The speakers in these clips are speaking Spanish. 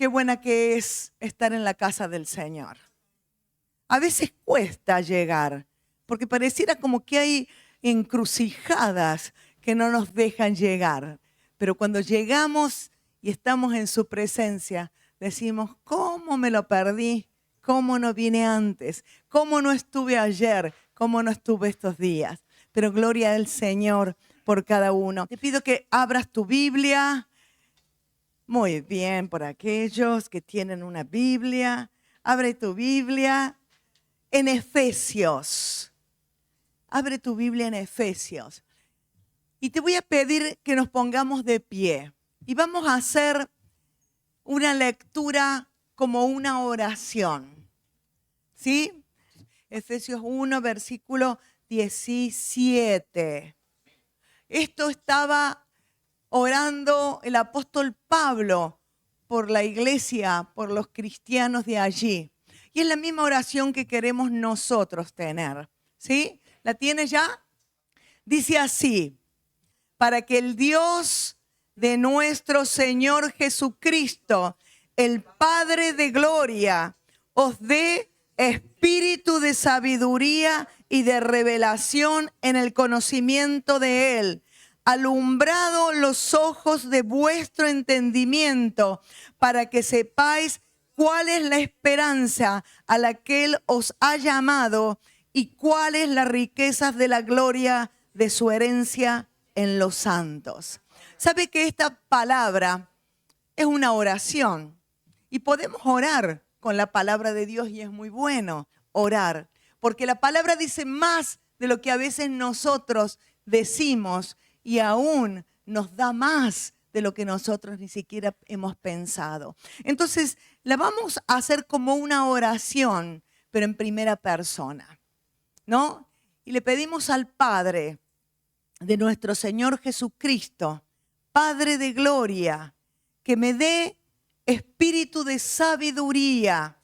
qué buena que es estar en la casa del Señor. A veces cuesta llegar, porque pareciera como que hay encrucijadas que no nos dejan llegar. Pero cuando llegamos y estamos en su presencia, decimos, ¿cómo me lo perdí? ¿Cómo no vine antes? ¿Cómo no estuve ayer? ¿Cómo no estuve estos días? Pero gloria al Señor por cada uno. Te pido que abras tu Biblia. Muy bien, por aquellos que tienen una Biblia, abre tu Biblia en Efesios. Abre tu Biblia en Efesios. Y te voy a pedir que nos pongamos de pie. Y vamos a hacer una lectura como una oración. ¿Sí? Efesios 1, versículo 17. Esto estaba orando el apóstol Pablo por la iglesia, por los cristianos de allí. Y es la misma oración que queremos nosotros tener. ¿Sí? ¿La tienes ya? Dice así: para que el Dios de nuestro Señor Jesucristo, el Padre de gloria, os dé espíritu de sabiduría y de revelación en el conocimiento de Él, alumbrado los ojos de vuestro entendimiento, para que sepáis cuál es la esperanza a la que Él os ha llamado y cuáles las riquezas de la gloria de su herencia en los santos. ¿Sabe que esta palabra es una oración? Y podemos orar con la palabra de Dios y es muy bueno orar, porque la palabra dice más de lo que a veces nosotros decimos y aún nos da más de lo que nosotros ni siquiera hemos pensado. Entonces, la vamos a hacer como una oración, pero en primera persona, ¿no? Y le pedimos al Padre de nuestro Señor Jesucristo, Padre de gloria, que me dé espíritu de sabiduría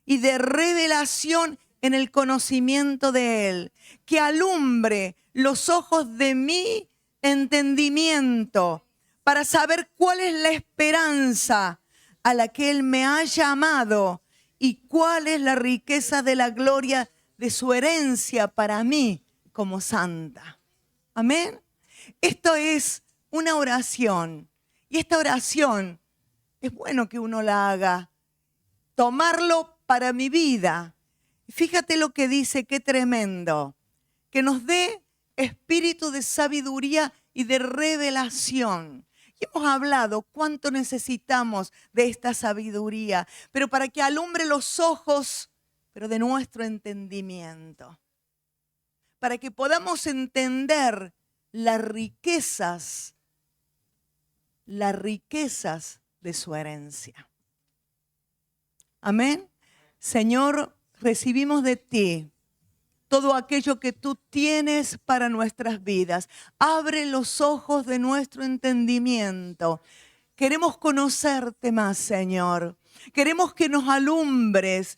y de revelación en el conocimiento de Él, que alumbre los ojos de mi entendimiento para saber cuál es la esperanza a la que Él me ha llamado y cuál es la riqueza de la gloria de su herencia para mí como santa. Amén. Esto es una oración y esta oración es bueno que uno la haga, tomarlo para mi vida. Fíjate lo que dice, qué tremendo, que nos dé espíritu de sabiduría y de revelación. Y hemos hablado cuánto necesitamos de esta sabiduría, pero para que alumbre los ojos, pero de nuestro entendimiento, para que podamos entender las riquezas de su herencia. Amén. Señor, recibimos de ti todo aquello que tú tienes para nuestras vidas. Abre los ojos de nuestro entendimiento. Queremos conocerte más, Señor. Queremos que nos alumbres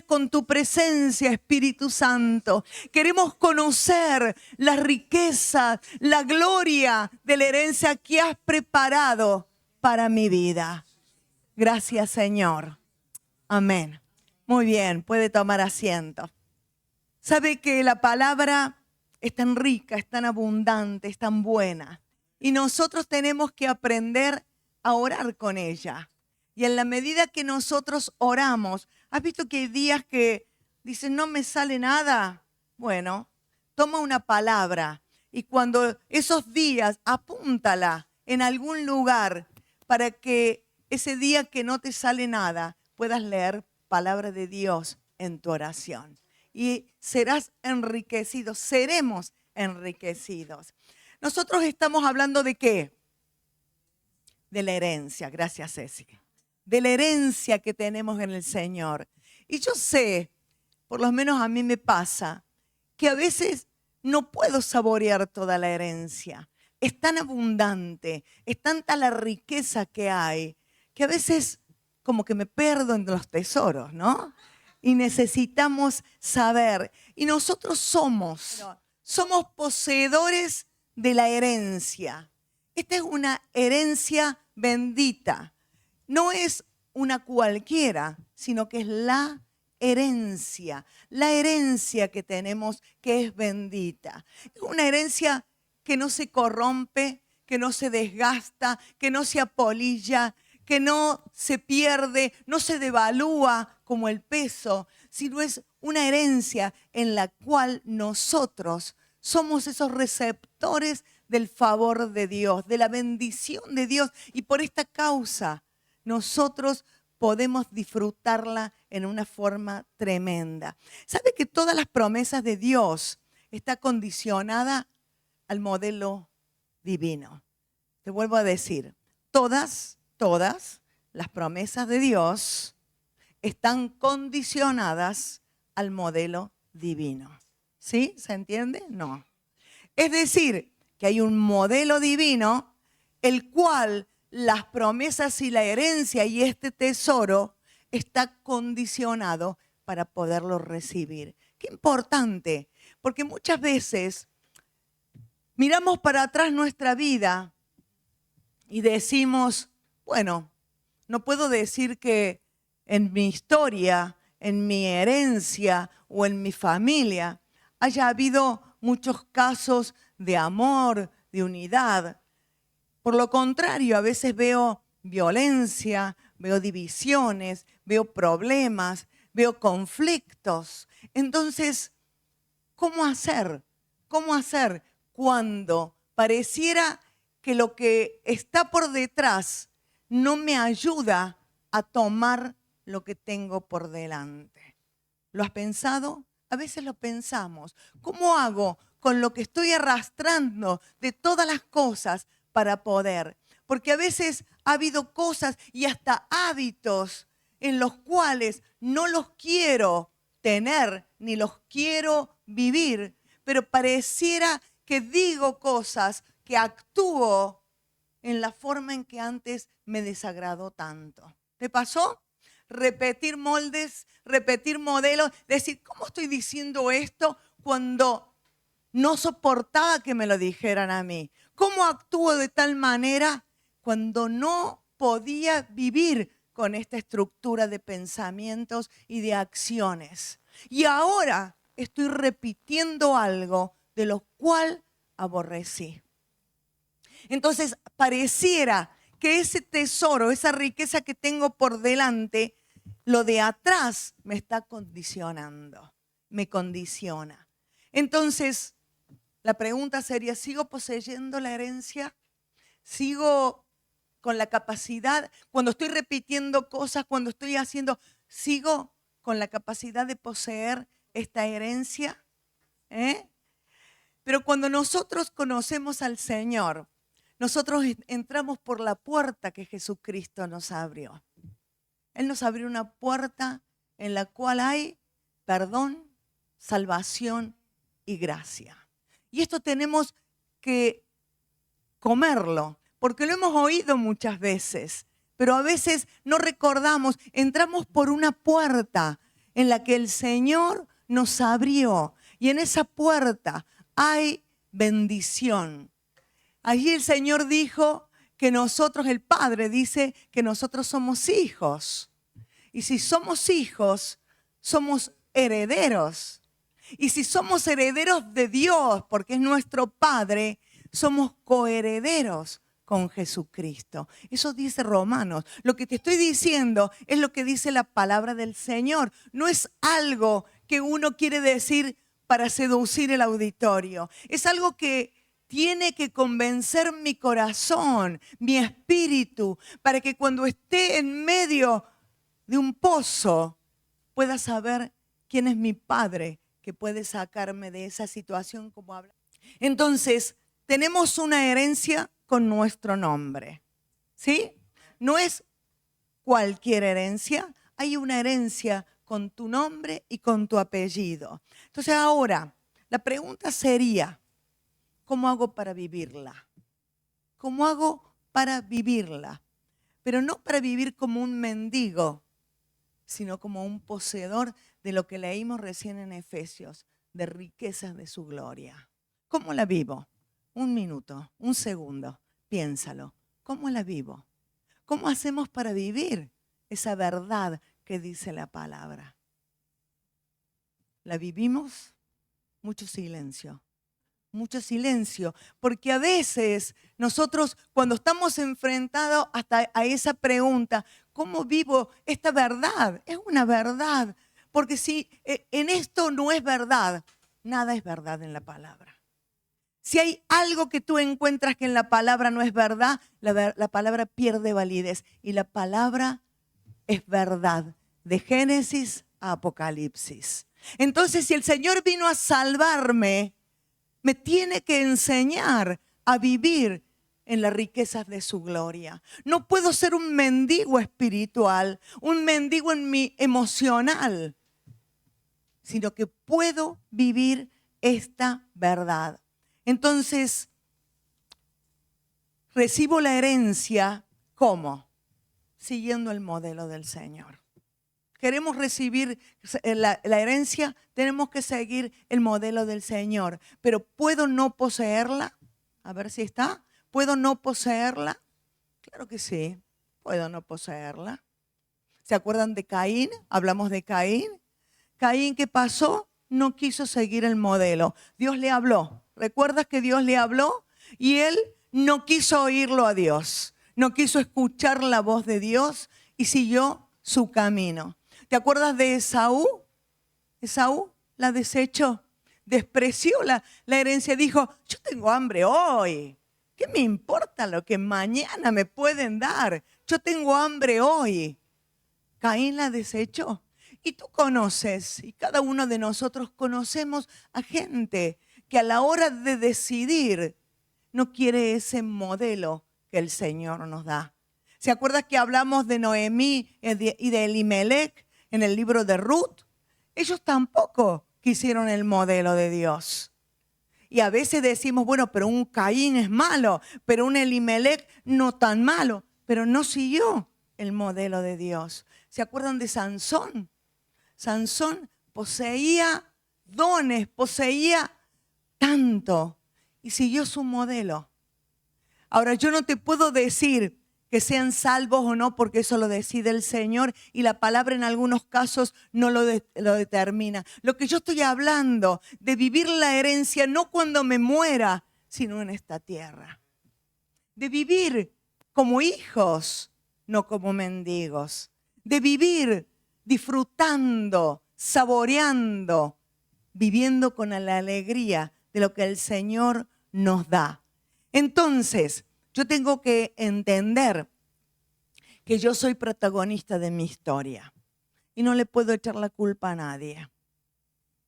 con tu presencia, Espíritu Santo. Queremos conocer la riqueza, la gloria de la herencia que has preparado para mi vida. Gracias, Señor. Amén. Muy bien, puede tomar asiento. Sabe que la palabra es tan rica, es tan abundante, es tan buena. Y nosotros tenemos que aprender a orar con ella. Y en la medida que nosotros oramos, ¿has visto que hay días que dicen no me sale nada? Bueno, toma una palabra y cuando esos días apúntala en algún lugar para que ese día que no te sale nada puedas leer palabra de Dios en tu oración. Y serás enriquecido, seremos enriquecidos. Nosotros estamos hablando de ¿qué? De la herencia, gracias Ceci. De la herencia que tenemos en el Señor. Y yo sé, por lo menos a mí me pasa, que a veces no puedo saborear toda la herencia. Es tan abundante, es tanta la riqueza que hay, que a veces como que me pierdo en los tesoros, ¿no? Y necesitamos saber. Y nosotros somos poseedores de la herencia. Esta es una herencia bendita. no es una cualquiera, sino que es la herencia que tenemos, que es bendita. Es una herencia que no se corrompe, que no se desgasta, que no se apolilla, que no se pierde, no se devalúa como el peso, sino es una herencia en la cual nosotros somos esos receptores del favor de Dios, de la bendición de Dios. Y por esta causa nosotros podemos disfrutarla en una forma tremenda. ¿Sabe que todas las promesas de Dios están condicionadas al modelo divino? Te vuelvo a decir, todas las promesas de Dios están condicionadas al modelo divino. ¿Sí? ¿Se entiende? No. Es decir, que hay un modelo divino, el cual las promesas y la herencia y este tesoro está condicionado para poderlo recibir. Qué importante, porque muchas veces miramos para atrás nuestra vida y decimos, bueno, no puedo decir que en mi historia, en mi herencia o en mi familia haya habido muchos casos de amor, de unidad. Por lo contrario, a veces veo violencia, veo divisiones, veo problemas, veo conflictos. Entonces, ¿cómo hacer? ¿Cómo hacer cuando pareciera que lo que está por detrás no me ayuda a tomar lo que tengo por delante? ¿Lo has pensado? A veces lo pensamos. ¿Cómo hago con lo que estoy arrastrando de todas las cosas para poder? Porque a veces ha habido cosas y hasta hábitos en los cuales no los quiero tener ni los quiero vivir, pero pareciera que digo cosas, que actúo en la forma en que antes me desagradó tanto. ¿Te pasó? Repetir moldes, repetir modelos, decir, ¿cómo estoy diciendo esto cuando no soportaba que me lo dijeran a mí? ¿Cómo actúo de tal manera cuando no podía vivir con esta estructura de pensamientos y de acciones? Y ahora estoy repitiendo algo de lo cual aborrecí. Entonces pareciera que ese tesoro, esa riqueza que tengo por delante, lo de atrás me está condicionando, me condiciona. Entonces, la pregunta sería, ¿sigo poseyendo la herencia? ¿Sigo con la capacidad, cuando estoy repitiendo cosas, cuando estoy haciendo, sigo con la capacidad de poseer esta herencia? Pero cuando nosotros conocemos al Señor, nosotros entramos por la puerta que Jesucristo nos abrió. Él nos abrió una puerta en la cual hay perdón, salvación y gracia. Y esto tenemos que comerlo, porque lo hemos oído muchas veces, pero a veces no recordamos. Entramos por una puerta en la que el Señor nos abrió, y en esa puerta hay bendición. Allí el Señor dijo que nosotros, el Padre dice que nosotros somos hijos. Y si somos hijos, somos herederos. Y si somos herederos de Dios, porque es nuestro Padre, somos coherederos con Jesucristo. Eso dice Romanos. Lo que te estoy diciendo es lo que dice la palabra del Señor. No es algo que uno quiere decir para seducir el auditorio. Es algo que tiene que convencer mi corazón, mi espíritu, para que cuando esté en medio de un pozo pueda saber quién es mi Padre que puede sacarme de esa situación como habla. Entonces, tenemos una herencia con nuestro nombre, ¿sí? No es cualquier herencia, hay una herencia con tu nombre y con tu apellido. Entonces ahora, la pregunta sería, ¿cómo hago para vivirla? ¿Cómo hago para vivirla? Pero no para vivir como un mendigo, sino como un poseedor de lo que leímos recién en Efesios, de riquezas de su gloria. ¿Cómo la vivo? Un minuto, un segundo, piénsalo. ¿Cómo la vivo? ¿cómo hacemos para vivir esa verdad que dice la palabra? ¿La vivimos? Mucho silencio. Mucho silencio, porque a veces nosotros cuando estamos enfrentados hasta a esa pregunta, ¿cómo vivo esta verdad? Es una verdad, porque si en esto no es verdad, nada es verdad en la palabra. Si hay algo que tú encuentras que en la palabra no es verdad, la palabra pierde validez y la palabra es verdad, de Génesis a Apocalipsis. Entonces, si el Señor vino a salvarme, me tiene que enseñar a vivir en las riquezas de su gloria. No puedo ser un mendigo espiritual, un mendigo en mi emocional, sino que puedo vivir esta verdad. Entonces, recibo la herencia, ¿cómo? Siguiendo el modelo del Señor. Queremos recibir la herencia, tenemos que seguir el modelo del Señor. Pero ¿puedo no poseerla? A ver si está. ¿Puedo no poseerla? Claro que sí, puedo no poseerla. ¿Se acuerdan de Caín? Hablamos de Caín. Caín, ¿qué pasó? No quiso seguir el modelo. Dios le habló. ¿Recuerdas que Dios le habló? Y él no quiso oírlo a Dios. No quiso escuchar la voz de Dios y siguió su camino. ¿Te acuerdas de Esaú? Esaú la desechó, despreció la herencia. Dijo, yo tengo hambre hoy. ¿Qué me importa lo que mañana me pueden dar? Yo tengo hambre hoy. Caín la desechó. Y tú conoces, y cada uno de nosotros conocemos a gente que a la hora de decidir no quiere ese modelo que el Señor nos da. ¿Se acuerdan que hablamos de Noemí y de Elimelech en el libro de Ruth? Ellos tampoco quisieron el modelo de Dios. Y a veces decimos, bueno, pero un Caín es malo, pero un Elimelech no tan malo, pero no siguió el modelo de Dios. ¿Se acuerdan de Sansón? Sansón poseía dones, poseía tanto y siguió su modelo. Ahora, yo no te puedo decir que sean salvos o no, porque eso lo decide el Señor y la palabra en algunos casos no lo determina. Lo que yo estoy hablando de vivir la herencia no cuando me muera, sino en esta tierra. De vivir como hijos, no como mendigos. De vivir disfrutando, saboreando, viviendo con la alegría de lo que el Señor nos da. Entonces, yo tengo que entender que yo soy protagonista de mi historia y no le puedo echar la culpa a nadie.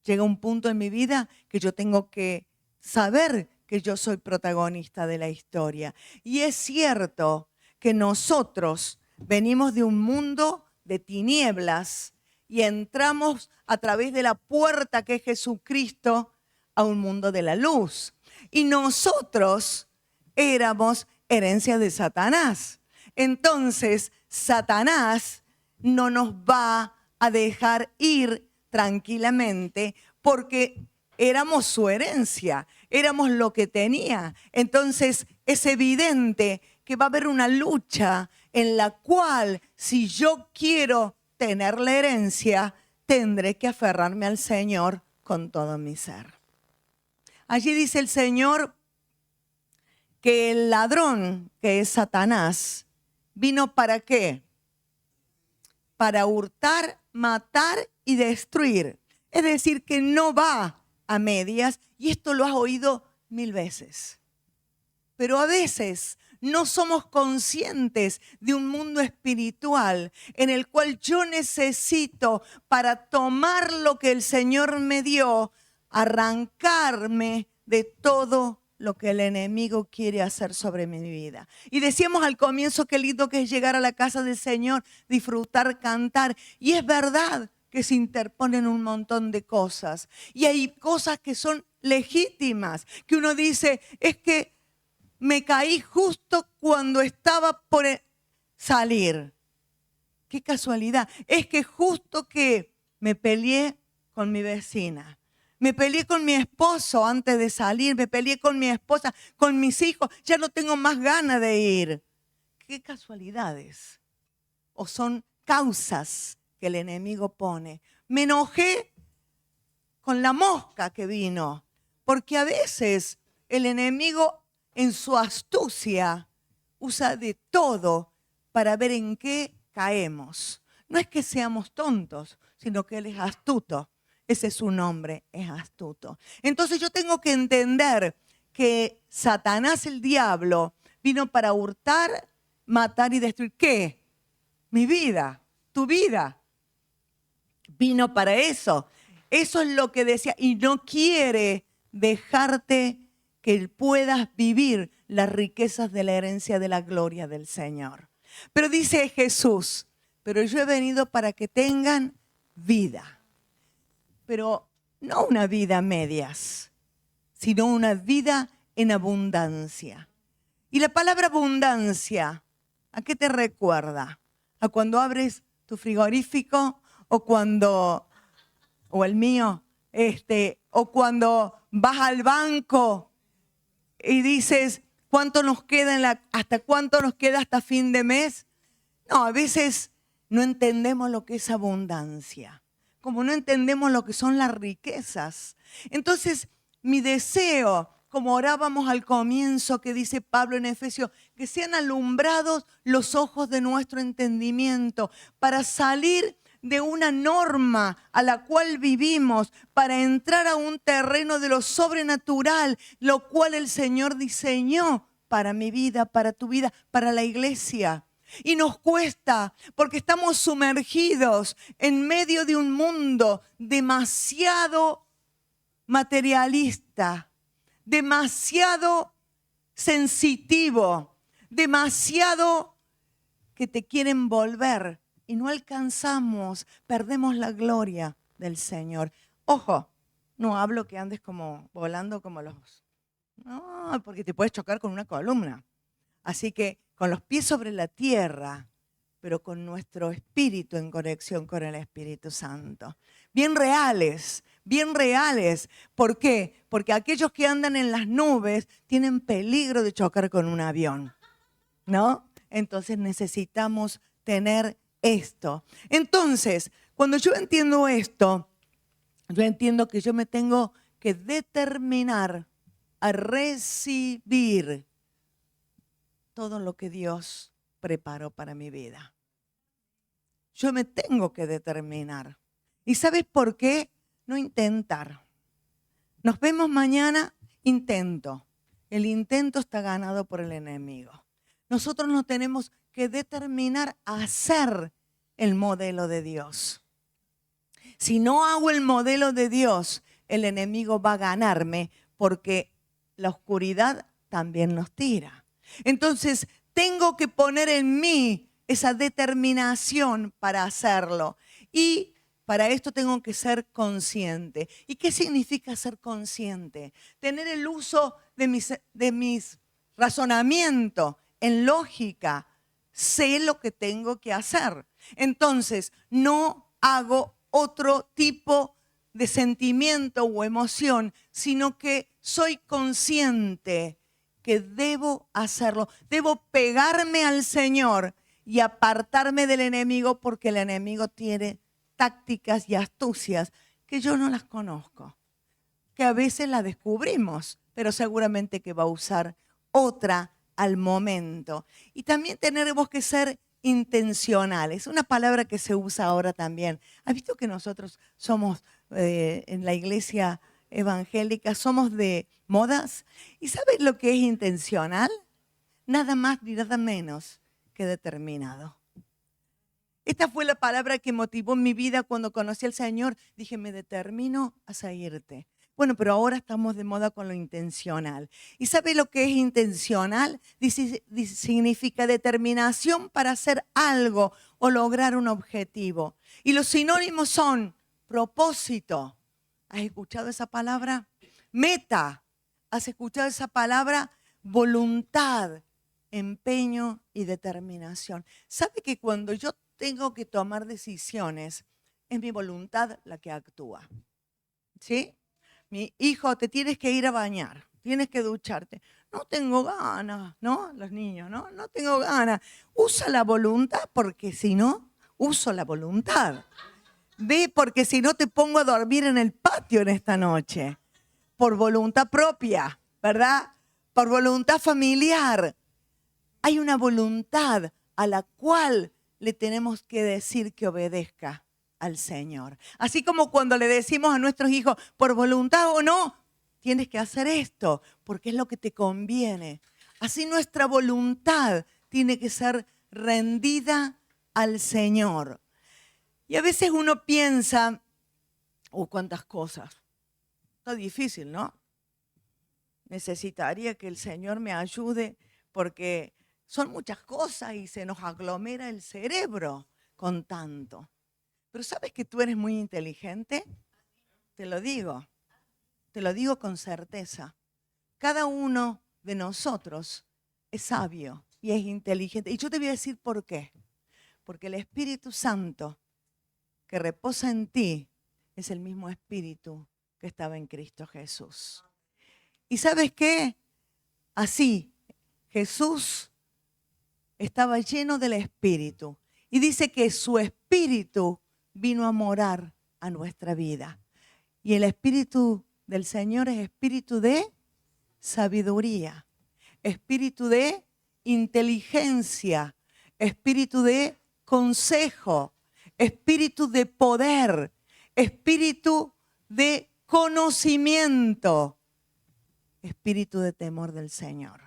Llega un punto en mi vida que yo tengo que saber que yo soy protagonista de la historia. Y es cierto que nosotros venimos de un mundo de tinieblas y entramos a través de la puerta que es Jesucristo a un mundo de la luz. Y nosotros éramos herencia de Satanás. Entonces, Satanás no nos va a dejar ir tranquilamente porque éramos su herencia, éramos lo que tenía. Entonces, es evidente que va a haber una lucha en la cual, si yo quiero tener la herencia, tendré que aferrarme al Señor con todo mi ser. Allí dice el Señor que el ladrón, que es Satanás, vino ¿para qué? Para hurtar, matar y destruir. Es decir, que no va a medias, y esto lo has oído 1000 veces. Pero a veces no somos conscientes de un mundo espiritual en el cual yo necesito, para tomar lo que el Señor me dio, arrancarme de todo lo que el enemigo quiere hacer sobre mi vida. Y decíamos al comienzo qué lindo que es llegar a la casa del Señor, disfrutar, cantar. Y es verdad que se interponen un montón de cosas. Y hay cosas que son legítimas, que uno dice, es que me caí justo cuando estaba por salir. Qué casualidad. Es que justo que me peleé con mi vecina. Me peleé con mi esposo antes de salir, me peleé con mi esposa, con mis hijos. Ya no tengo más ganas de ir. qué casualidades o son causas que el enemigo pone. Me enojé con la mosca que vino, porque a veces el enemigo en su astucia usa de todo para ver en qué caemos. No es que seamos tontos, sino que Él es astuto. Ese es su nombre, es astuto. Entonces yo tengo que entender que Satanás, el diablo, vino para hurtar, matar y destruir. ¿Qué? Mi vida, tu vida. Vino para eso. Eso es lo que decía. Y no quiere dejarte que puedas vivir las riquezas de la herencia de la gloria del Señor. Pero dice Jesús, pero yo he venido para que tengan vida. Pero no una vida a medias, sino una vida en abundancia. Y la palabra abundancia, ¿a qué te recuerda? ¿A cuando abres tu frigorífico o el mío, o cuando vas al banco y dices, ¿cuánto nos queda hasta cuánto nos queda hasta fin de mes? No, a veces no entendemos lo que es abundancia, como no entendemos lo que son las riquezas. Entonces, mi deseo, como orábamos al comienzo, que dice Pablo en Efesios, que sean alumbrados los ojos de nuestro entendimiento para salir de una norma a la cual vivimos, para entrar a un terreno de lo sobrenatural, lo cual el Señor diseñó para mi vida, para tu vida, para la iglesia. Y nos cuesta porque estamos sumergidos en medio de un mundo demasiado materialista, demasiado sensitivo, demasiado que te quieren volver y no alcanzamos, perdemos la gloria del Señor. Ojo, no hablo que andes como volando como los... No, porque te puedes chocar con una columna. Así que con los pies sobre la tierra, pero con nuestro espíritu en conexión con el Espíritu Santo. Bien reales, bien reales. ¿Por qué? Porque aquellos que andan en las nubes tienen peligro de chocar con un avión, ¿no? Entonces necesitamos tener esto. Entonces, cuando yo entiendo esto, yo entiendo que yo me tengo que determinar a recibir todo lo que Dios preparó para mi vida. Yo me tengo que determinar. ¿Y sabes por qué? No intentar. Nos vemos mañana, intento. El intento está ganado por el enemigo. Nosotros nos tenemos que determinar a hacer el modelo de Dios. Si no hago el modelo de Dios, el enemigo va a ganarme porque la oscuridad también nos tira. Entonces, tengo que poner en mí esa determinación para hacerlo. Y para esto tengo que ser consciente. ¿Y qué significa ser consciente? Tener el uso de mis razonamientos en lógica. Sé lo que tengo que hacer. Entonces, no hago otro tipo de sentimiento o emoción, sino que soy consciente que debo hacerlo. Debo pegarme al Señor y apartarme del enemigo porque el enemigo tiene tácticas y astucias que yo no las conozco, que a veces las descubrimos, pero seguramente que va a usar otra al momento. Y también tenemos que ser intencionales. Una palabra que se usa ahora también. ¿Has visto que nosotros somos en la iglesia evangélica, somos de modas? ¿Y sabes lo que es intencional? Nada más ni nada menos que determinado. Esta fue la palabra que motivó mi vida cuando conocí al Señor. Dije, me determino a seguirte. Bueno, pero ahora estamos de moda con lo intencional. ¿Y sabe lo que es intencional? Significa determinación para hacer algo o lograr un objetivo. Y los sinónimos son propósito. ¿Has escuchado esa palabra? Meta. ¿Has escuchado esa palabra? Voluntad, empeño y determinación. ¿Sabe que cuando yo tengo que tomar decisiones, es mi voluntad la que actúa? ¿Sí? Mi hijo, te tienes que ir a bañar. tienes que ducharte. No tengo ganas, ¿no? Los niños, ¿no? No tengo ganas. Usa la voluntad, porque si no, uso la voluntad. Ve, porque si no te pongo a dormir en el patio en esta noche. Por voluntad propia, ¿verdad? Por voluntad familiar. Hay una voluntad a la cual le tenemos que decir que obedezca al Señor. Así como cuando le decimos a nuestros hijos, por voluntad o no, tienes que hacer esto, porque es lo que te conviene. Así nuestra voluntad tiene que ser rendida al Señor. Y a veces uno piensa, cuántas cosas. Está difícil, ¿no? Necesitaría que el Señor me ayude porque son muchas cosas y se nos aglomera el cerebro con tanto. Pero ¿sabes que tú eres muy inteligente? Te lo digo con certeza. Cada uno de nosotros es sabio y es inteligente. Y yo te voy a decir por qué. Porque el Espíritu Santo que reposa en ti es el mismo Espíritu que estaba en Cristo Jesús. ¿Y sabes qué? Así, Jesús estaba lleno del Espíritu. Y dice que su Espíritu vino a morar a nuestra vida. Y el Espíritu del Señor es espíritu de sabiduría, espíritu de inteligencia, espíritu de consejo, espíritu de poder, espíritu de conocimiento, espíritu de temor del Señor.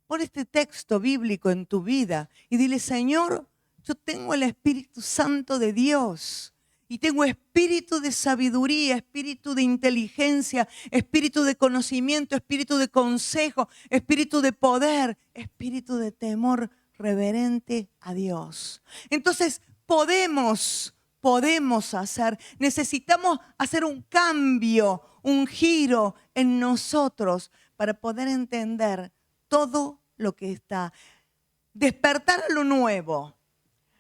Pon este texto bíblico en tu vida y dile, Señor, yo tengo el Espíritu Santo de Dios y tengo espíritu de sabiduría, espíritu de inteligencia, espíritu de conocimiento, espíritu de consejo, espíritu de poder, espíritu de temor reverente a Dios. Entonces podemos necesitamos hacer un cambio, un giro en nosotros para poder entender todo lo que está. Despertar a lo nuevo.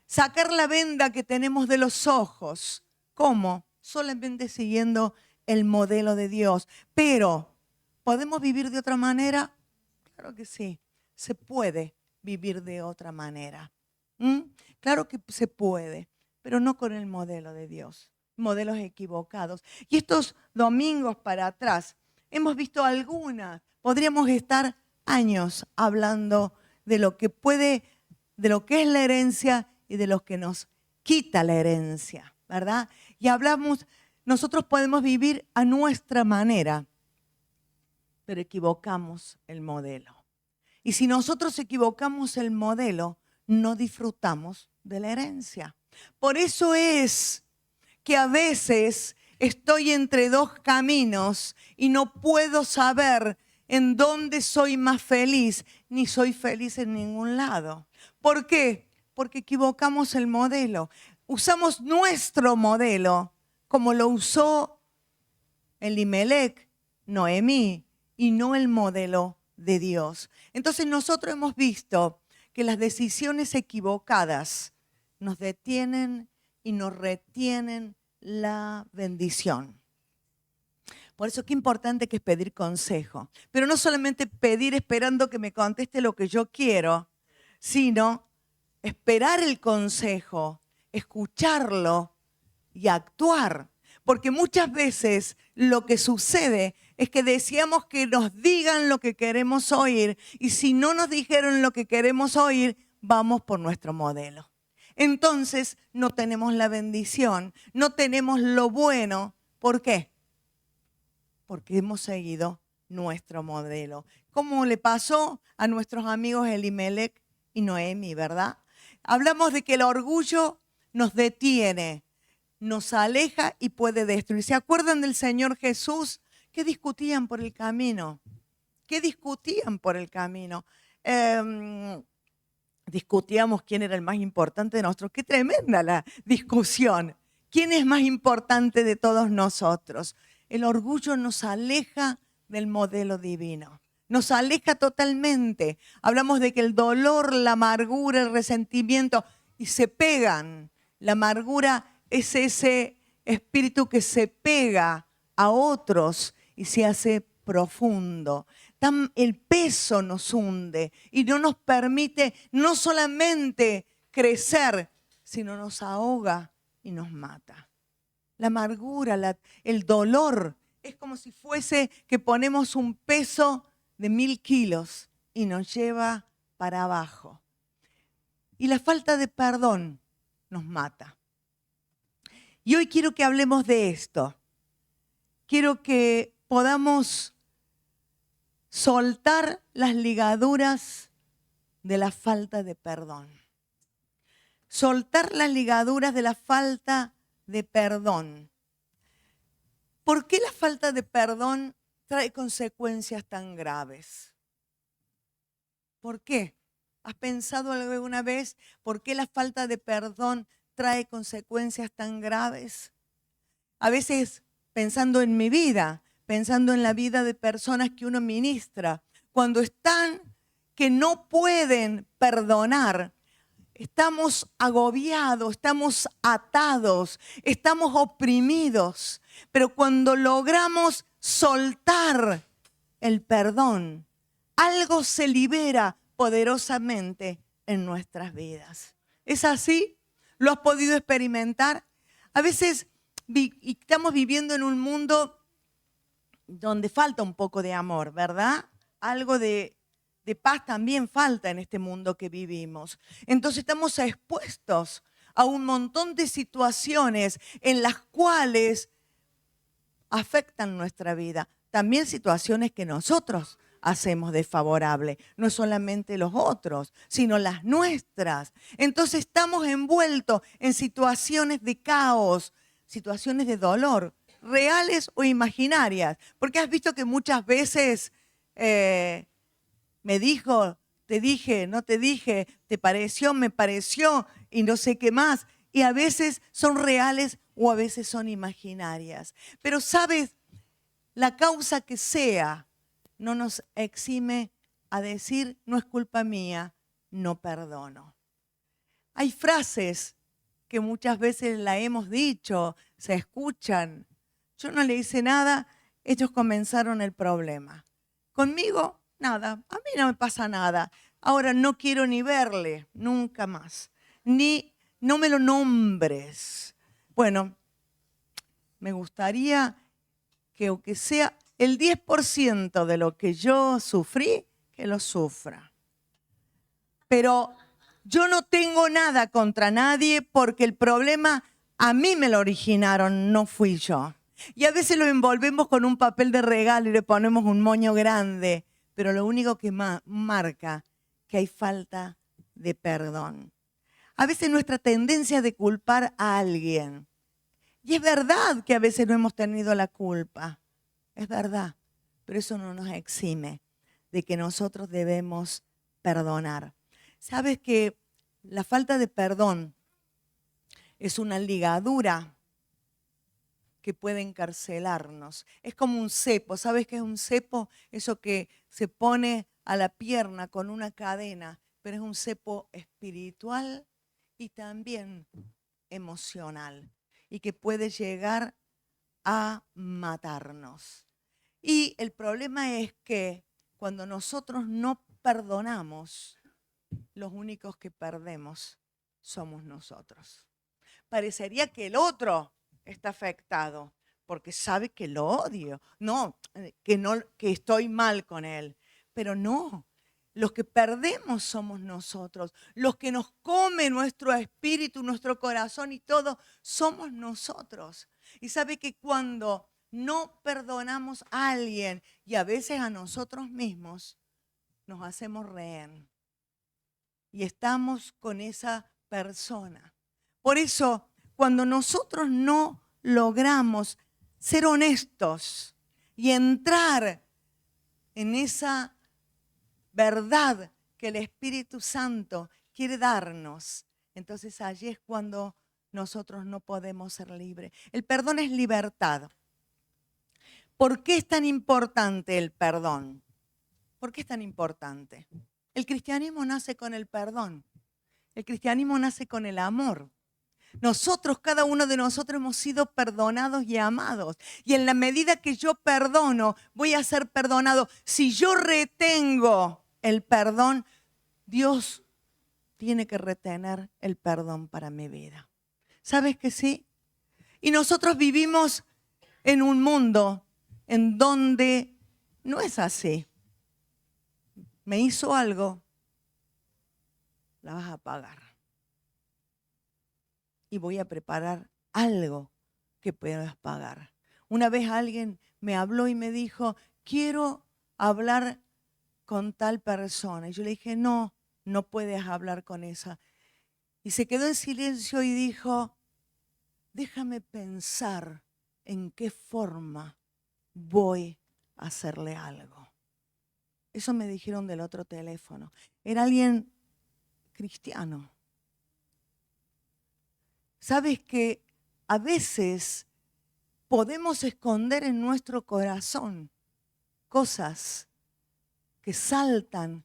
Sacar la venda que tenemos de los ojos. ¿Cómo? Solamente siguiendo el modelo de Dios. Pero, ¿podemos vivir de otra manera? Claro que sí. Se puede vivir de otra manera. Claro que se puede, pero no con el modelo de Dios. Modelos equivocados. Y estos domingos para atrás hemos visto algunas. Podríamos estar años hablando de lo que es la herencia y de lo que nos quita la herencia, ¿verdad? Y hablamos, nosotros podemos vivir a nuestra manera, pero equivocamos el modelo. Y si nosotros equivocamos el modelo, no disfrutamos de la herencia. Por eso es que a veces estoy entre dos caminos y no puedo saber en dónde soy más feliz, ni soy feliz en ningún lado. ¿Por qué? Porque equivocamos el modelo. Usamos nuestro modelo como lo usó Elimelec, Noemí, y no el modelo de Dios. Entonces nosotros hemos visto que las decisiones equivocadas nos detienen y nos retienen la bendición. Por eso qué importante que es pedir consejo. Pero no solamente pedir esperando que me conteste lo que yo quiero, sino esperar el consejo, escucharlo y actuar. Porque muchas veces lo que sucede es que deseamos que nos digan lo que queremos oír y si no nos dijeron lo que queremos oír, vamos por nuestro modelo. Entonces no tenemos la bendición, no tenemos lo bueno. ¿Por qué? Porque hemos seguido nuestro modelo. Como le pasó a nuestros amigos Elimelec y Noemí, ¿verdad? Hablamos de que el orgullo nos detiene, nos aleja y puede destruir. ¿Se acuerdan del Señor Jesús? ¿Qué discutían por el camino? ¿Qué discutían por el camino? Discutíamos quién era el más importante de nosotros. ¡Qué tremenda la discusión! ¿Quién es más importante de todos nosotros? El orgullo nos aleja del modelo divino. Nos aleja totalmente. Hablamos de que el dolor, la amargura, el resentimiento, y se pegan. La amargura es ese espíritu que se pega a otros y se hace profundo, el peso nos hunde y no nos permite no solamente crecer, sino nos ahoga y nos mata. La amargura, el dolor, es como si fuese que ponemos un peso de 1000 kilos y nos lleva para abajo. Y la falta de perdón nos mata. Y hoy quiero que hablemos de esto. Quiero que podamos soltar las ligaduras de la falta de perdón. Soltar las ligaduras de la falta de perdón. ¿Por qué la falta de perdón trae consecuencias tan graves? ¿Por qué? ¿Has pensado alguna vez por qué la falta de perdón trae consecuencias tan graves? A veces pensando en mi vida, pensando en la vida de personas que uno ministra, cuando están que no pueden perdonar, estamos agobiados, estamos atados, estamos oprimidos. Pero cuando logramos soltar el perdón, algo se libera poderosamente en nuestras vidas. ¿Es así? ¿Lo has podido experimentar? A veces estamos viviendo en un mundo donde falta un poco de amor, ¿verdad? Algo de paz también falta en este mundo que vivimos. Entonces estamos expuestos a un montón de situaciones en las cuales afectan nuestra vida. También situaciones que nosotros hacemos desfavorables. No solamente los otros, sino las nuestras. Entonces estamos envueltos en situaciones de caos, situaciones de dolor, reales o imaginarias. Porque has visto que muchas veces me dijo, te dije, no te dije, te pareció, me pareció y no sé qué más. Y a veces son reales o a veces son imaginarias. Pero sabes, la causa que sea no nos exime a decir, no es culpa mía, no perdono. Hay frases que muchas veces la hemos dicho, se escuchan. Yo no le hice nada, ellos comenzaron el problema. Conmigo, nada, a mí no me pasa nada. Ahora no quiero ni verle, nunca más. Ni no me lo nombres. Bueno, me gustaría que aunque sea el 10% de lo que yo sufrí, que lo sufra. Pero yo no tengo nada contra nadie porque el problema a mí me lo originaron, no fui yo. Y a veces lo envolvemos con un papel de regalo y le ponemos un moño grande, pero lo único que marca que hay falta de perdón. A veces nuestra tendencia de culpar a alguien. Y es verdad que a veces no hemos tenido la culpa. Es verdad, pero eso no nos exime de que nosotros debemos perdonar. ¿Sabes que la falta de perdón es una ligadura que puede encarcelarnos? Es como un cepo. ¿Sabes qué es un cepo? Eso que se pone a la pierna con una cadena, pero es un cepo espiritual y también emocional y que puede llegar a matarnos. Y el problema es que cuando nosotros no perdonamos, los únicos que perdemos somos nosotros. Parecería que el otro está afectado porque sabe que lo odio, no, que estoy mal con él, pero no. Los que perdemos somos nosotros, los que nos come nuestro espíritu, nuestro corazón y todo, somos nosotros. Y sabe que cuando no perdonamos a alguien y a veces a nosotros mismos, nos hacemos rehén y estamos con esa persona. Por eso, cuando nosotros no logramos ser honestos y entrar en esa verdad que el Espíritu Santo quiere darnos, entonces allí es cuando nosotros no podemos ser libres. El perdón es libertad. ¿Por qué es tan importante el perdón? ¿Por qué es tan importante? El cristianismo nace con el perdón. El cristianismo nace con el amor. Nosotros, cada uno de nosotros hemos sido perdonados y amados. Y en la medida que yo perdono, voy a ser perdonado. Si yo retengo el perdón, Dios tiene que retener el perdón para mi vida. ¿Sabes que sí? Y nosotros vivimos en un mundo en donde no es así. Me hizo algo, la vas a pagar. Y voy a preparar algo que puedas pagar. Una vez alguien me habló y me dijo, quiero hablar con tal persona. Y yo le dije, no, no puedes hablar con esa. Y se quedó en silencio y dijo, déjame pensar en qué forma voy a hacerle algo. Eso me dijeron del otro teléfono. Era alguien cristiano. ¿Sabes que a veces podemos esconder en nuestro corazón cosas que saltan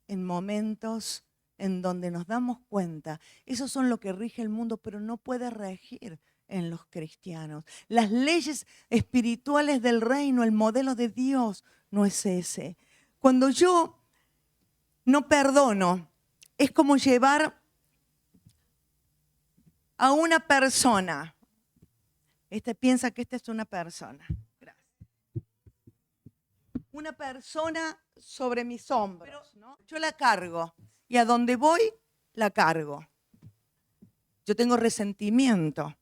en momentos en donde nos damos cuenta? Esos son lo que rige el mundo, pero no puede regir en los cristianos. Las leyes espirituales del reino, el modelo de Dios no es ese. Cuando yo no perdono, es como llevar a una persona. Piensa que esta es una persona. Gracias. Una persona sobre mis hombros, ¿no? Yo la cargo y a donde voy, la cargo. Yo tengo resentimiento,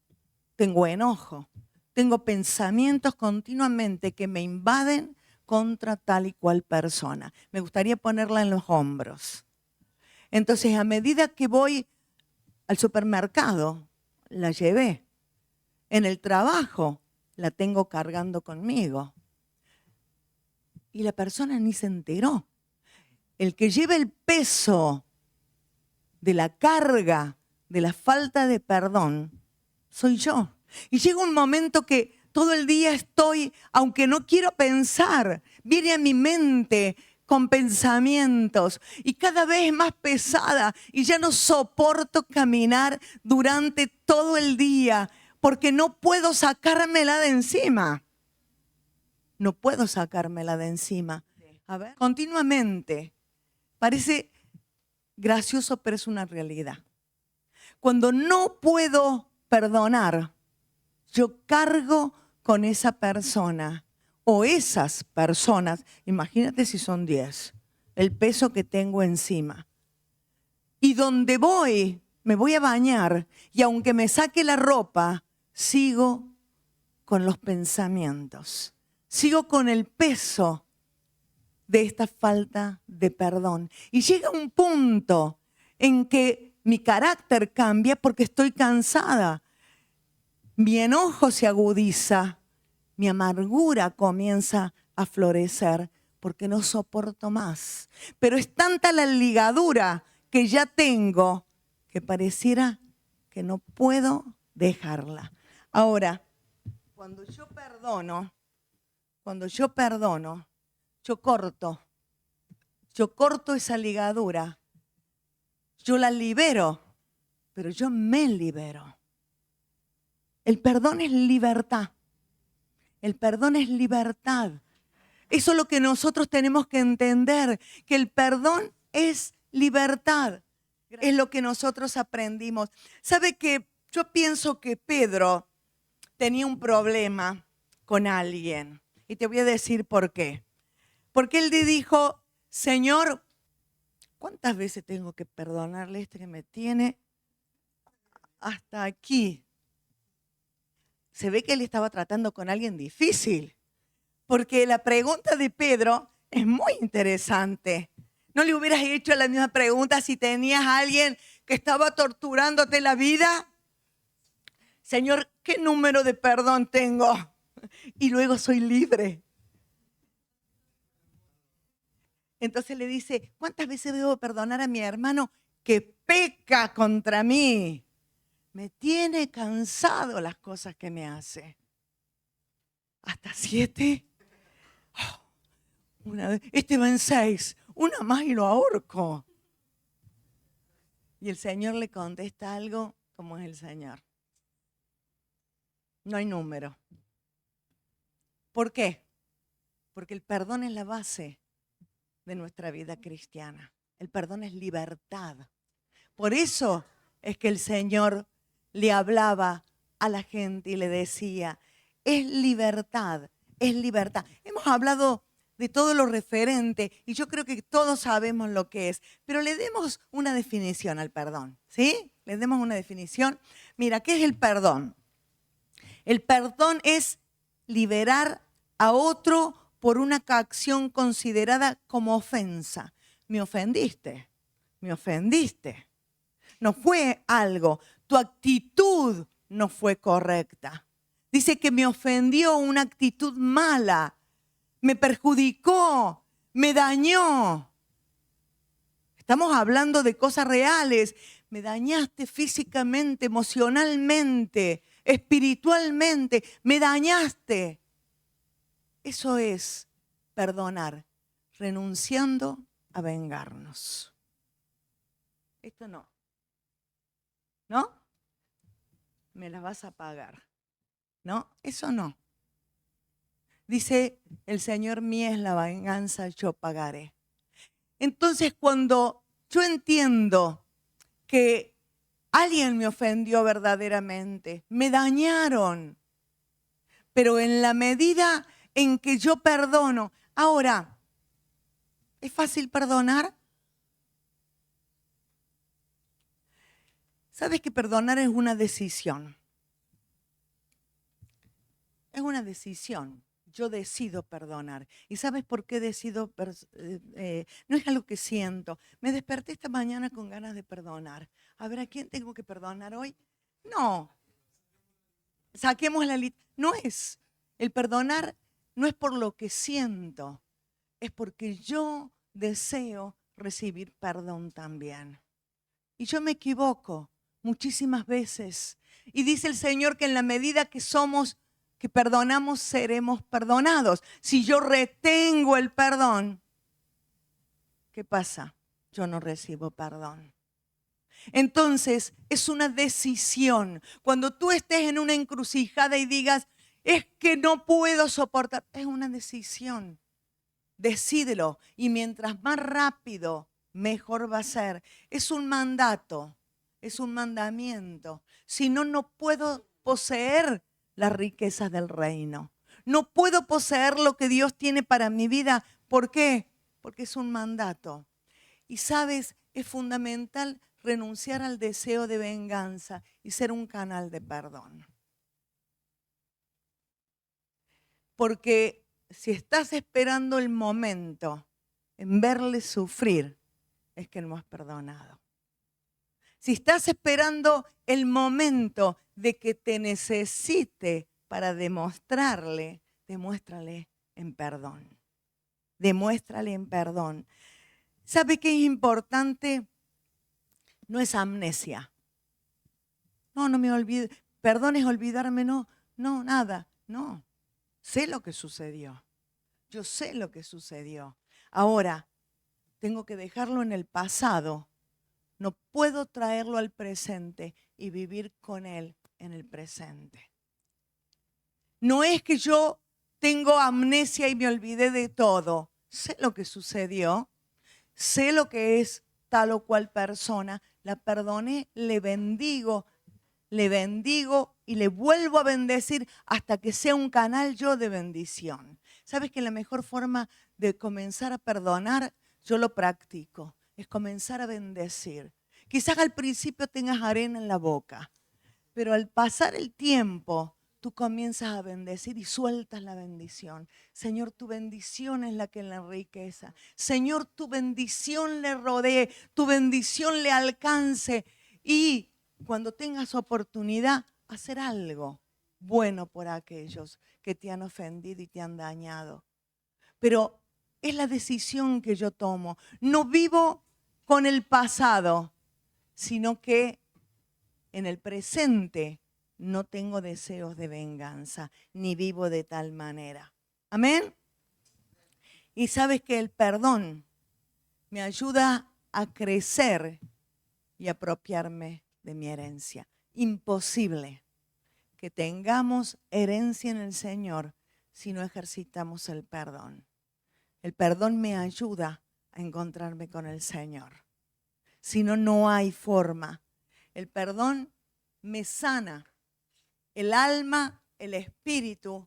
tengo enojo, tengo pensamientos continuamente que me invaden contra tal y cual persona. Me gustaría ponerla en los hombros. Entonces, a medida que voy al supermercado, la llevé. En el trabajo, la tengo cargando conmigo. Y la persona ni se enteró. El que lleva el peso de la carga, de la falta de perdón, soy yo. Y llega un momento que todo el día estoy, aunque no quiero pensar, viene a mi mente con pensamientos y cada vez más pesada y ya no soporto caminar durante todo el día porque no puedo sacármela de encima. No puedo sacármela de encima. A ver, continuamente. Parece gracioso, pero es una realidad. Cuando no puedo perdonar, yo cargo con esa persona o esas personas, imagínate si son 10, el peso que tengo encima. Y donde voy, me voy a bañar y aunque me saque la ropa, sigo con los pensamientos, sigo con el peso de esta falta de perdón. Y llega un punto en que mi carácter cambia porque estoy cansada. Mi enojo se agudiza, mi amargura comienza a florecer porque no soporto más. Pero es tanta la ligadura que ya tengo que pareciera que no puedo dejarla. Ahora, cuando yo perdono, yo corto esa ligadura, yo la libero, pero yo me libero. El perdón es libertad. El perdón es libertad. Eso es lo que nosotros tenemos que entender, que el perdón es libertad. Es lo que nosotros aprendimos. ¿Sabe qué? Yo pienso que Pedro tenía un problema con alguien. Y te voy a decir por qué. Porque él le dijo, Señor, ¿cuántas veces tengo que perdonarle a este que me tiene hasta aquí? Se ve que él estaba tratando con alguien difícil. Porque la pregunta de Pedro es muy interesante. ¿No le hubieras hecho la misma pregunta si tenías a alguien que estaba torturándote la vida? Señor, ¿qué número de perdón tengo? Y luego soy libre. Entonces le dice, ¿cuántas veces debo perdonar a mi hermano que peca contra mí? Me tiene cansado las cosas que me hace. ¿Hasta 7? Este va en 6. Una más y lo ahorco. Y el Señor le contesta algo como es el Señor. No hay número. ¿Por qué? Porque el perdón es la base de nuestra vida cristiana. El perdón es libertad. Por eso es que el Señor le hablaba a la gente y le decía, es libertad, es libertad. Hemos hablado de todo lo referente y yo creo que todos sabemos lo que es, pero le demos una definición al perdón, ¿sí? Le demos una definición. Mira, ¿qué es el perdón? El perdón es liberar a otro por una acción considerada como ofensa. Me ofendiste, me ofendiste. No fue algo, tu actitud no fue correcta. Dice que me ofendió una actitud mala, me perjudicó, me dañó. Estamos hablando de cosas reales. Me dañaste físicamente, emocionalmente, espiritualmente, me dañaste. Eso es perdonar, renunciando a vengarnos. Esto no. ¿No? Me las vas a pagar. ¿No? Eso no. Dice el Señor, mía es la venganza, yo pagaré. Entonces, cuando yo entiendo que alguien me ofendió verdaderamente, me dañaron, pero en la medida en que yo perdono, ahora, ¿es fácil perdonar? ¿Sabes que perdonar es una decisión? Es una decisión. Yo decido perdonar. ¿Y sabes por qué decido? No es algo que siento. Me desperté esta mañana con ganas de perdonar. A ver, ¿a quién tengo que perdonar hoy? No. Saquemos la lista. No es. El perdonar no es por lo que siento. Es porque yo deseo recibir perdón también. Y yo me equivoco muchísimas veces. Y dice el Señor que en la medida que perdonamos, seremos perdonados. Si yo retengo el perdón, ¿qué pasa? Yo no recibo perdón. Entonces, es una decisión. Cuando tú estés en una encrucijada y digas, es que no puedo soportar, es una decisión. Decídelo. Y mientras más rápido, mejor va a ser. Es un mandato, es un mandamiento. Si no, no puedo poseer las riquezas del reino. No puedo poseer lo que Dios tiene para mi vida. ¿Por qué? Porque es un mandato. Y sabes, es fundamental renunciar al deseo de venganza y ser un canal de perdón. Porque si estás esperando el momento en verle sufrir, es que no has perdonado. Si estás esperando el momento de que te necesite para demostrarle, demuéstrale en perdón. Demuéstrale en perdón. ¿Sabe qué es importante? No es amnesia. No me olvido. Perdón es olvidarme, no, nada, no. Sé lo que sucedió. Yo sé lo que sucedió. Ahora, tengo que dejarlo en el pasado. No puedo traerlo al presente y vivir con él en el presente. No es que yo tengo amnesia y me olvidé de todo. Sé lo que sucedió. Sé lo que es tal o cual persona. La perdoné, le bendigo y le vuelvo a bendecir hasta que sea un canal yo de bendición. ¿Sabes que la mejor forma de comenzar a perdonar, yo lo practico, es comenzar a bendecir? Quizás al principio tengas arena en la boca, pero al pasar el tiempo, tú comienzas a bendecir y sueltas la bendición. Señor, tu bendición es la que le enriquece. Señor, tu bendición le rodee, tu bendición le alcance. Y cuando tengas oportunidad, hacer algo bueno por aquellos que te han ofendido y te han dañado. Pero es la decisión que yo tomo. No vivo con el pasado, sino que en el presente no tengo deseos de venganza, ni vivo de tal manera. Amén. Y sabes que el perdón me ayuda a crecer y apropiarme de mi herencia. Imposible que tengamos herencia en el Señor si no ejercitamos el perdón. El perdón me ayuda a encontrarme con el Señor. Si no, no hay forma. El perdón me sana el alma, el espíritu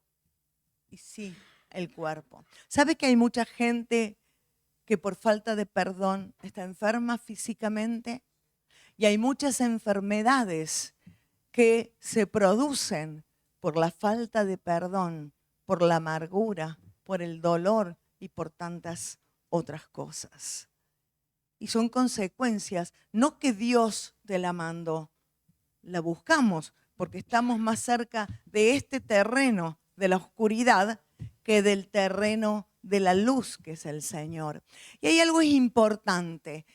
y sí, el cuerpo. ¿Sabe que hay mucha gente que por falta de perdón está enferma físicamente? Y hay muchas enfermedades que se producen por la falta de perdón, por la amargura, por el dolor y por tantas otras cosas. Y son consecuencias, no que Dios te la mandó, la buscamos porque estamos más cerca de este terreno de la oscuridad que del terreno de la luz que es el Señor. Y hay algo importante.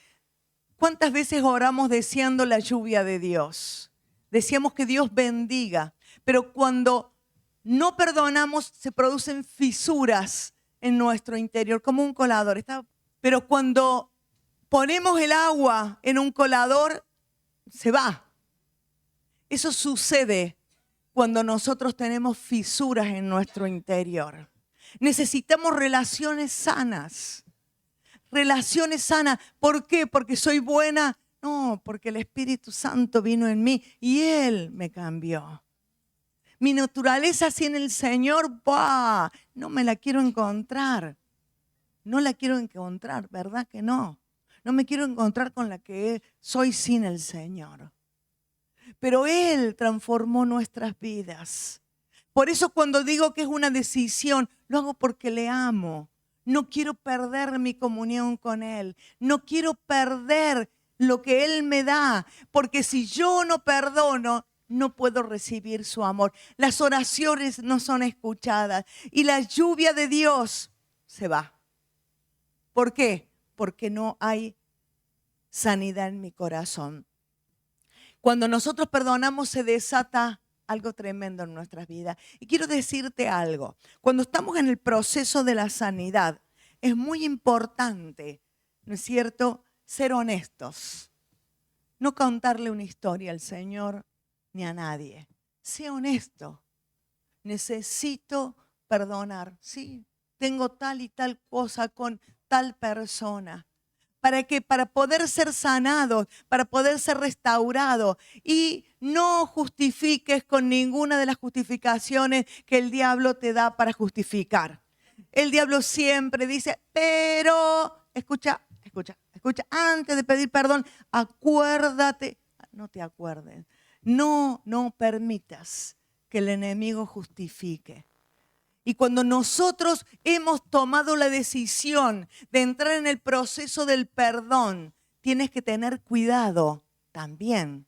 ¿Cuántas veces oramos deseando la lluvia de Dios? Deseamos que Dios bendiga, pero cuando no perdonamos se producen fisuras en nuestro interior, como un colador. Pero cuando ponemos el agua en un colador, se va. Eso sucede cuando nosotros tenemos fisuras en nuestro interior. Necesitamos relaciones sanas. Relaciones sanas. ¿Por qué? ¿Porque soy buena? No, porque el Espíritu Santo vino en mí y Él me cambió. Mi naturaleza sin el Señor, ¡bah!, no me la quiero encontrar. No la quiero encontrar, ¿verdad que no? No me quiero encontrar con la que soy sin el Señor. Pero Él transformó nuestras vidas. Por eso cuando digo que es una decisión, lo hago porque le amo. No quiero perder mi comunión con Él. No quiero perder lo que Él me da. Porque si yo no perdono, no puedo recibir su amor. Las oraciones no son escuchadas. Y la lluvia de Dios se va. ¿Por qué? Porque no hay sanidad en mi corazón. Cuando nosotros perdonamos se desata algo tremendo en nuestras vidas. Y quiero decirte algo. Cuando estamos en el proceso de la sanidad, es muy importante, ¿no es cierto?, ser honestos. No contarle una historia al Señor ni a nadie. Sé honesto. Necesito perdonar. Sí, tengo tal y tal cosa con tal persona. ¿Para qué? Para poder ser sanado, para poder ser restaurado. Y no justifiques con ninguna de las justificaciones que el diablo te da para justificar. El diablo siempre dice, pero, escucha, antes de pedir perdón, acuérdate. No te acuerdes. No permitas que el enemigo justifique. Y cuando nosotros hemos tomado la decisión de entrar en el proceso del perdón, tienes que tener cuidado también.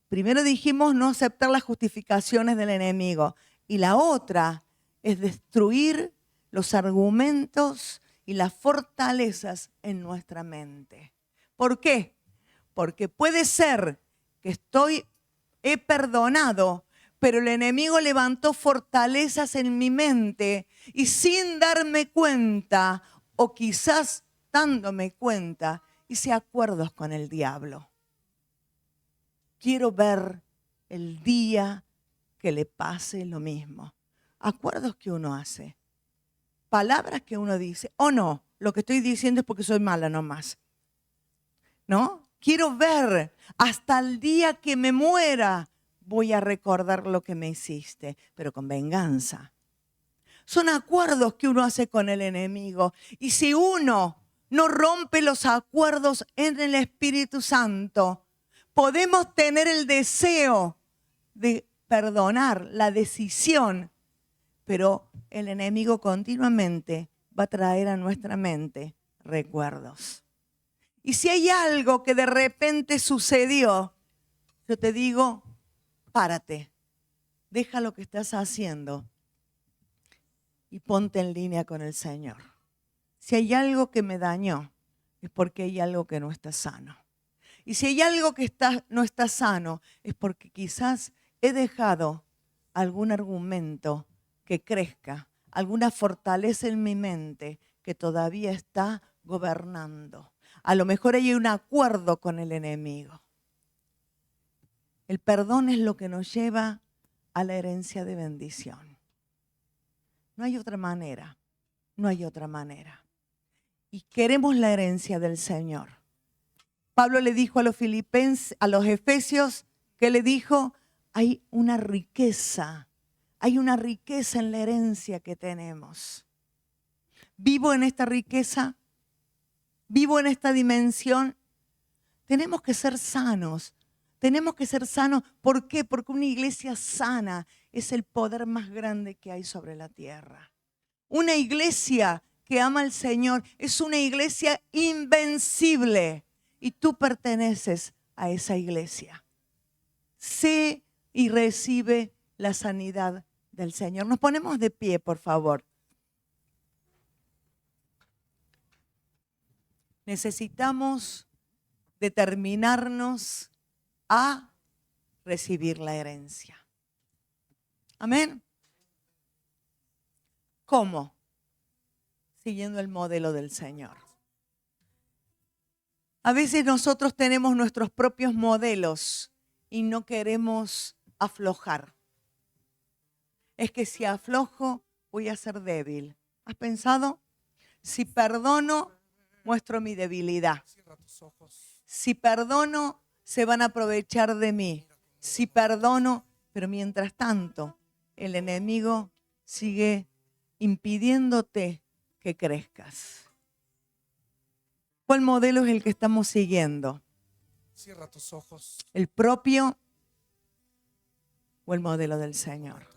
Primero dijimos no aceptar las justificaciones del enemigo. Y la otra es destruir los argumentos y las fortalezas en nuestra mente. ¿Por qué? Porque puede ser que he perdonado, pero el enemigo levantó fortalezas en mi mente y sin darme cuenta, o quizás dándome cuenta, hice acuerdos con el diablo. Quiero ver el día que le pase lo mismo. Acuerdos que uno hace, palabras que uno dice, o no, lo que estoy diciendo es porque soy mala nomás. ¿No? Quiero ver hasta el día que me muera. Voy a recordar lo que me hiciste, pero con venganza. Son acuerdos que uno hace con el enemigo. Y si uno no rompe los acuerdos en el Espíritu Santo, podemos tener el deseo de perdonar, la decisión, pero el enemigo continuamente va a traer a nuestra mente recuerdos. Y si hay algo que de repente sucedió, yo te digo, párate, deja lo que estás haciendo y ponte en línea con el Señor. Si hay algo que me dañó, es porque hay algo que no está sano. Y si hay algo que no está sano, es porque quizás he dejado algún argumento que crezca, alguna fortaleza en mi mente que todavía está gobernando. A lo mejor hay un acuerdo con el enemigo. El perdón es lo que nos lleva a la herencia de bendición. No hay otra manera, no hay otra manera. Y queremos la herencia del Señor. Pablo le dijo a los filipenses, a los efesios, que le dijo, hay una riqueza en la herencia que tenemos. Vivo en esta riqueza, vivo en esta dimensión. Tenemos que ser sanos. Tenemos que ser sanos. ¿Por qué? Porque una iglesia sana es el poder más grande que hay sobre la tierra. Una iglesia que ama al Señor es una iglesia invencible. Y tú perteneces a esa iglesia. Sé y recibe la sanidad del Señor. Nos ponemos de pie, por favor. Necesitamos determinarnos a recibir la herencia. Amén. ¿Cómo? Siguiendo el modelo del Señor. A veces nosotros tenemos nuestros propios modelos y no queremos aflojar. Es que si aflojo voy a ser débil. ¿Has pensado? Si perdono, muestro mi debilidad. Si perdono, se van a aprovechar de mí. Si perdono, pero mientras tanto, el enemigo sigue impidiéndote que crezcas. ¿Cuál modelo es el que estamos siguiendo? Cierra tus ojos. ¿El propio o el modelo del Señor?